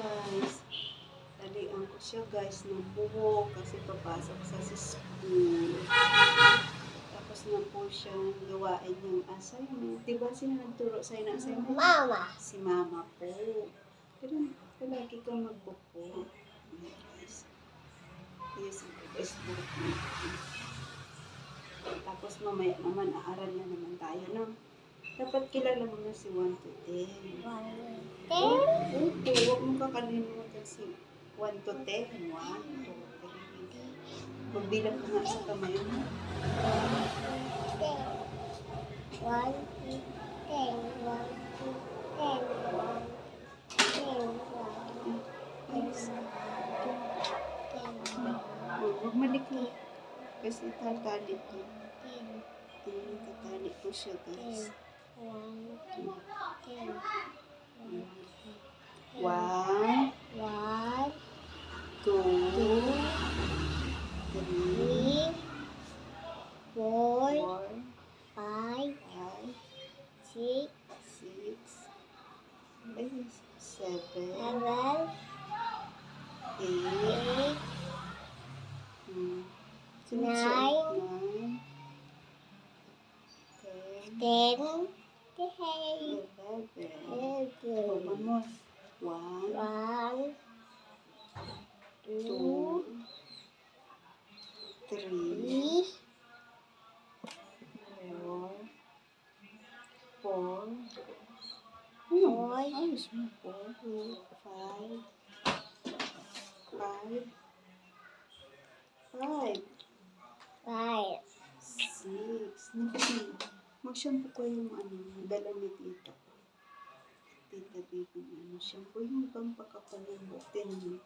guys. Talian ko siya guys ng buhok kasi papasok sa school. Tapos na po siyang gawain yung assignment. Diba sino nagturo sa'yo ng assignment? Mama. Si mama po. Pero palagi kang magbuko. Guys. Yes, Facebook. Tapos mamaya naman, aaral na naman tayo, no? Dapat kilala mo na si 1 to 10. 1, 10. Opo, huwag mong kakalimutan si 1 to 10. 1, 2, 3. Magbilang ko nga sa kamay mo. 1, 2, 10. 1, 2, 10. 1, 2, 10. 1, 2, 10. Huwag malikli. Kasi tatali ko. Tatali ko siya, guys. 1, 2, 10. 1, 2, 3, 4, 5, 6, 7, 7, 8, 9, 10, 10. 11. One more. 1, 2, 3, 4. Ayos mo po. 5. 6. Mag-shampoo ko yung dala ni tita. Tita baby na shampoo yung pampakapal ng buhok. Tinan mo.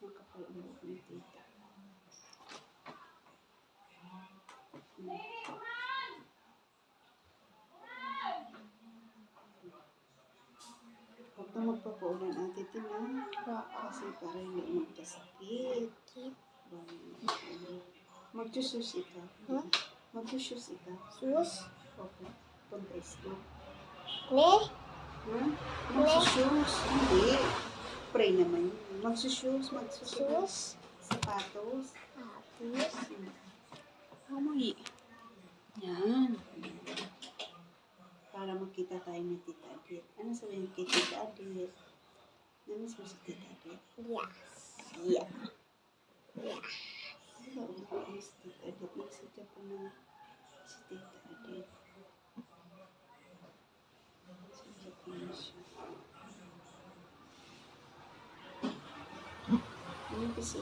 Makapal ang buhok ni tita. Huwag na magpapaulan ate Tina. Kasi para hindi magkasakit. Mag-juice ika. Mag-juice ika. Sus. Okay. Pag-dress ko. Ne? Magsushoes. Hindi. Pray naman yun. Magsushoes. Sus. Sapatos. Tapos. Amoy. Yan. Para makita tayo ni Tita Adit. Ano sabihin kay Tita Adit? Namiss mo si Tita Adit? Yes. Yeah. Si Tita Adit. Nagsadya ko na si Tita Adit. Sadya ko na siya. Ano kasi?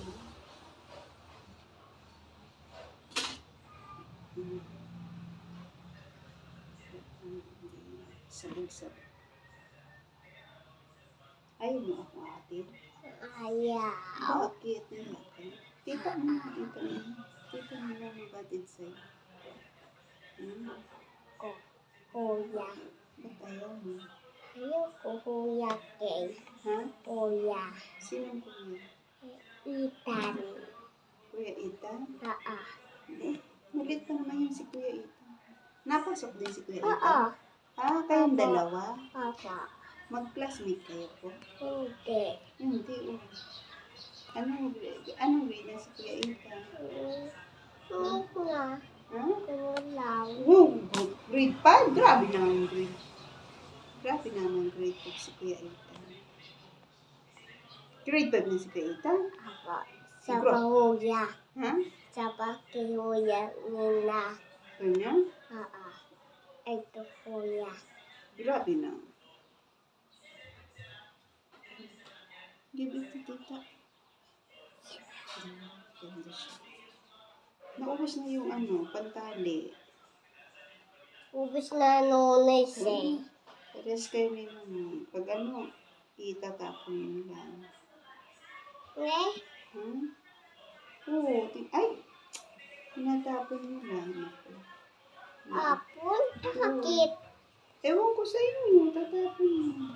Sabog-sabog. Ayaw mo ako atin? Ayaw. Bakit? Tita mo na. Tita mo na mabatid sa'yo. Kuya. Ba't ayaw mo? Ayaw ko kuya kay. Ha? Kuya. Sinong kuya? Itan. Kuya Ethan? Malit pa naman yun si Kuya Ethan. Napasok din si Kuya Ethan? Kayong dalawa? Papa. Mag-classmate kayo po? Hindi. Hindi. Anong grade na si Kuya Ethan? Wala. Ha? Wala. Grade 5? Grabe naman grade. Grabe naman grade 5 si Kuya Ethan. Grade 5 na si Kuya Ethan? Ako. Sa pahuya. Ha? Sa pahuya nila. Ganyan? Ito kuya. Grabe na. Give it to tita. Ganda siya. Naubos na yung pantali. Ubus na Lunes eh. Pares kayo ni Mama. Pag itatapon mo lang. Oo. Ay! Tinatapon mo lang. Apon? Bakit? Ewan ko sa inyo. Tatapon mo.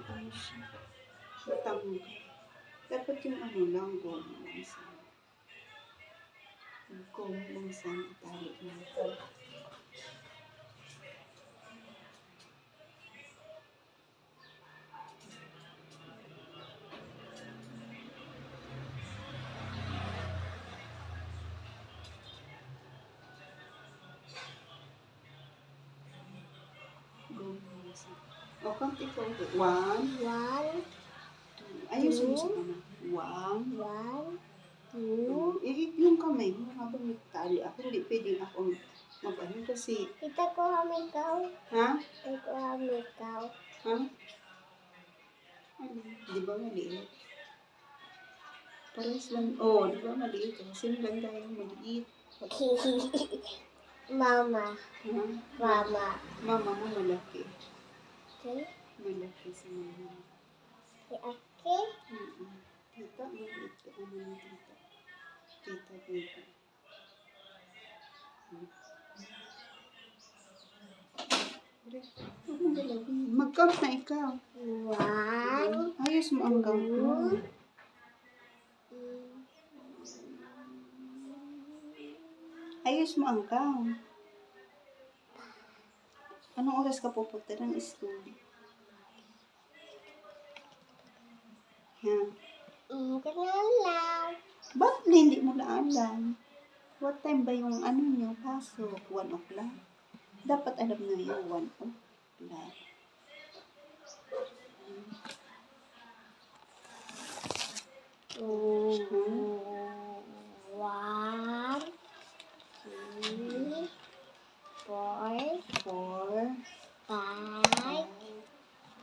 Ano siya? Matamo ka. Dapat yung lang, gom lang sana. Gom lang sana tali natin. O, count ikaw. 1, 1, 2. Ayusin mo sa kamay. 1, 1, 2. 2. Yung kamay mo habang nagtali. Ako hindi pwedeng akong mag-ano kasi. Kita ko ikaw. Ha? Kita ko ikaw. Ha? Ano? Di ba maliit? Parehas lang. Oh, di ba maliit? Sino lang tayo maliit? Mama. Ha? Mama. Mama mo malaki. Okay? Malaki si mama. Si Aki. Tita, maliit ka naman ng tita. Tita, tita. Mag-count na ikaw. 1, Ayos mo ang count mo. 2. Ayos mo ang count. Anong oras ka pupunta ng school? Ha? Ganun lang. Ba't hindi mo na alam? What time ba yung ano nyo? Pasok? 1 o'clock? Dapat alam na yun, 1 o'clock. 1, 2, 4, 4, 5,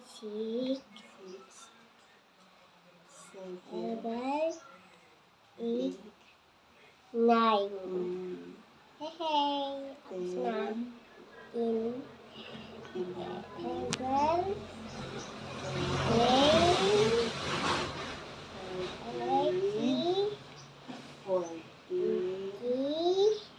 6, 7, 7, 8, 8, 9. 9, Hey, tapos na. 10, 11, 14, 16,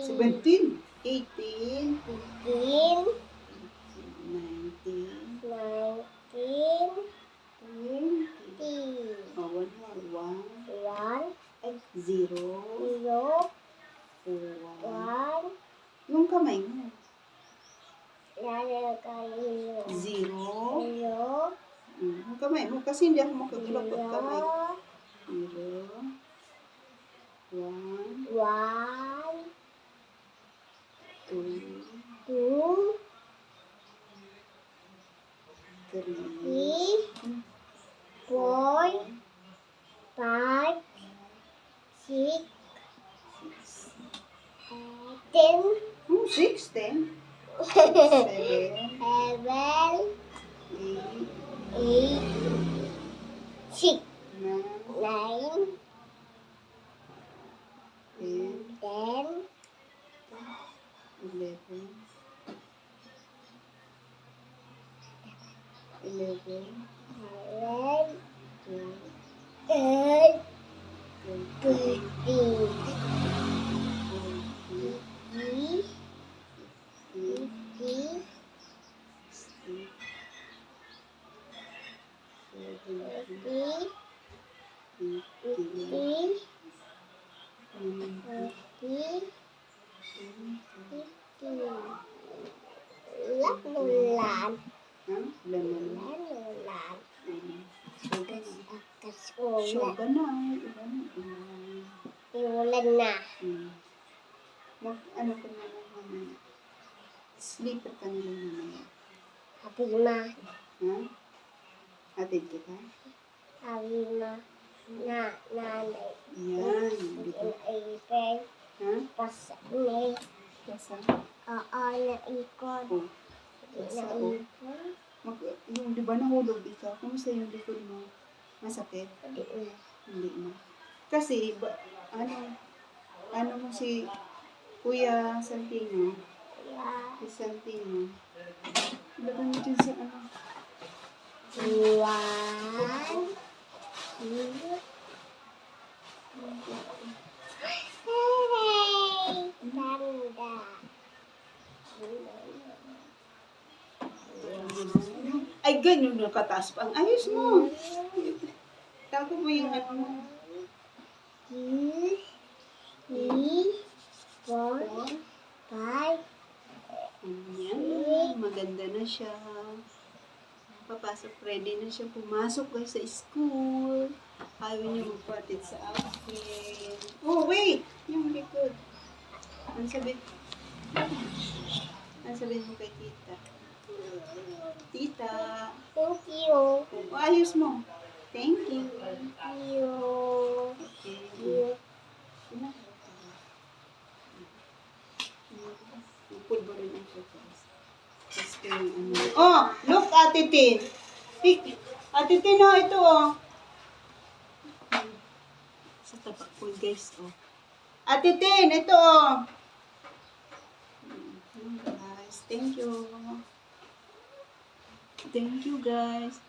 17, 18, 19, 20. Oh, 1 more. 0, 4. Yung kamay mo. 0. Yung kamay mo. Kasi hindi ako makagulap ang kamay. 0, 1, 2, 3, 4, 5, 6, 10, 6, 10, 7, 7, 8, 8, 6, 9, 9, 10, 10, 11, 12, 8, 13, 13, 14, 15, 16, 16, 17, 18, 19. Lanulan. ha? Laman. Lanulan. Sugar Kasulat. na. Iba na. Iulan na. Ano ka na lang mamaya? Sleeper ka na lang mamaya. Sabi ma. Ha? Atid kita? Sabi ma. Nanay. Yan. Hindi Dito. na ipin. Ha? Pasa ni. Basa. Oo, naikot. Oh. Hindi Basa. na Oh. ipin. Yung di ba nahulog ikaw? Kumusta yung likod mo? Masakit? Hindi na. Hindi na. Kasi, ano mo si Kuya Santino? Kaya, Si Santino. Ilagay mo dyan sa ano? 1, 2, hey! Tanda. Ay, ganyan na kataas pa. Ang ayos mo. Tago mo yung ano mo. 2, 3, 4, 5, Yan. Maganda na siya. papasok. Ready na siya pumasok guys sa school. Ayaw niya magpatid sa akin. Oh, wait! Yung likod. Ano sabihin? Ano sabihin mo kay tita? Tita. Thank you. Oh, ayos mo. Thank you. Thank you. Okay. Ano? Pulbo rin ang photos. Tapos ko yung ano. Oh! Look, Ate Tin! Ate Tin, oh, ito, oh. Sa tapak po, guys, oh. Ate Tin, ito, oh. Guys, thank you. Thank you, guys.